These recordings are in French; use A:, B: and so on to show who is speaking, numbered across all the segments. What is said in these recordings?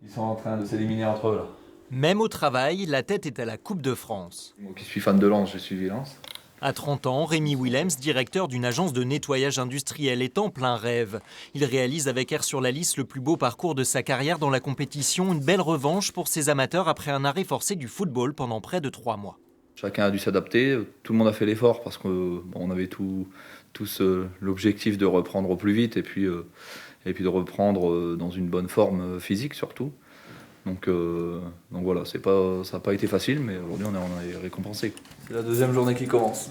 A: Ils sont en train de s'éliminer entre eux là.
B: Même au travail, la tête est à la Coupe de France.
A: Moi qui suis fan de Lens, j'ai suivi Lens.
B: À 30 ans, Rémi Willems, directeur d'une agence de nettoyage industriel, est en plein rêve. Il réalise avec Air sur la Lys le plus beau parcours de sa carrière dans la compétition, une belle revanche pour ses amateurs après un arrêt forcé du football pendant près de 3 mois.
A: Chacun a dû s'adapter, tout le monde a fait l'effort parce qu'on avait tous l'objectif de reprendre au plus vite et puis de reprendre dans une bonne forme physique surtout. Donc voilà, ça n'a pas été facile, mais aujourd'hui on est récompensé. C'est la deuxième journée qui commence.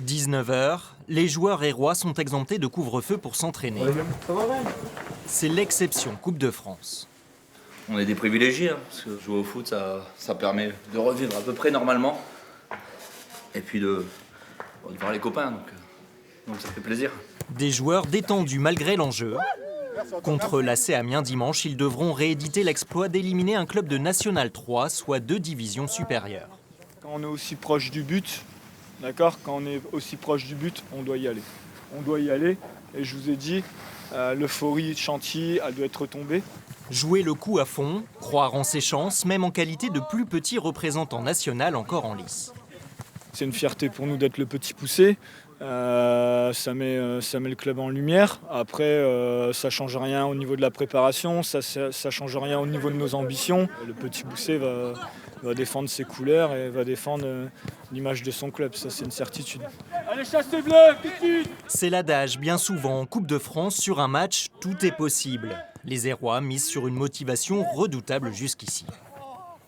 B: 19h, les joueurs hérois sont exemptés de couvre-feu pour s'entraîner. C'est l'exception Coupe de France.
A: On est des privilégiés, hein, parce que jouer au foot, ça permet de revivre à peu près normalement. Et puis de voir les copains, donc ça fait plaisir.
B: Des joueurs détendus malgré l'enjeu. Contre l'AC Amiens dimanche, ils devront rééditer l'exploit d'éliminer un club de National 3, soit 2 divisions supérieures.
C: Quand on est aussi proche du but, d'accord, quand on est aussi proche du but, on doit y aller. On doit y aller, et je vous ai dit, l'euphorie de Chantilly, elle doit être tombée.
B: Jouer le coup à fond, croire en ses chances, même en qualité de plus petit représentant national encore en lice.
C: C'est une fierté pour nous d'être le petit poussé. Ça met le club en lumière. Après, ça ne change rien au niveau de la préparation, ça ne change rien au niveau de nos ambitions. Le petit poussé va défendre ses couleurs et va défendre l'image de son club, ça c'est une certitude. Allez chasser bleu, petit.
B: C'est l'adage, bien souvent en Coupe de France, sur un match, tout est possible. Les Hérois misent sur une motivation redoutable jusqu'ici.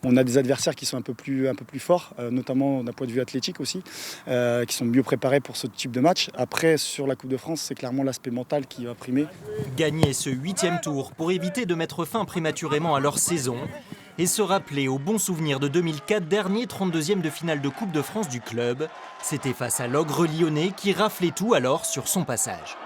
D: On a des adversaires qui sont un peu plus forts, notamment d'un point de vue athlétique aussi, qui sont mieux préparés pour ce type de match. Après, sur la Coupe de France, c'est clairement l'aspect mental qui va primer.
B: Gagner ce 8e tour pour éviter de mettre fin prématurément à leur saison et se rappeler au bon souvenir de 2004, dernier 32e de finale de Coupe de France du club. C'était face à l'Ogre lyonnais qui raflait tout alors sur son passage.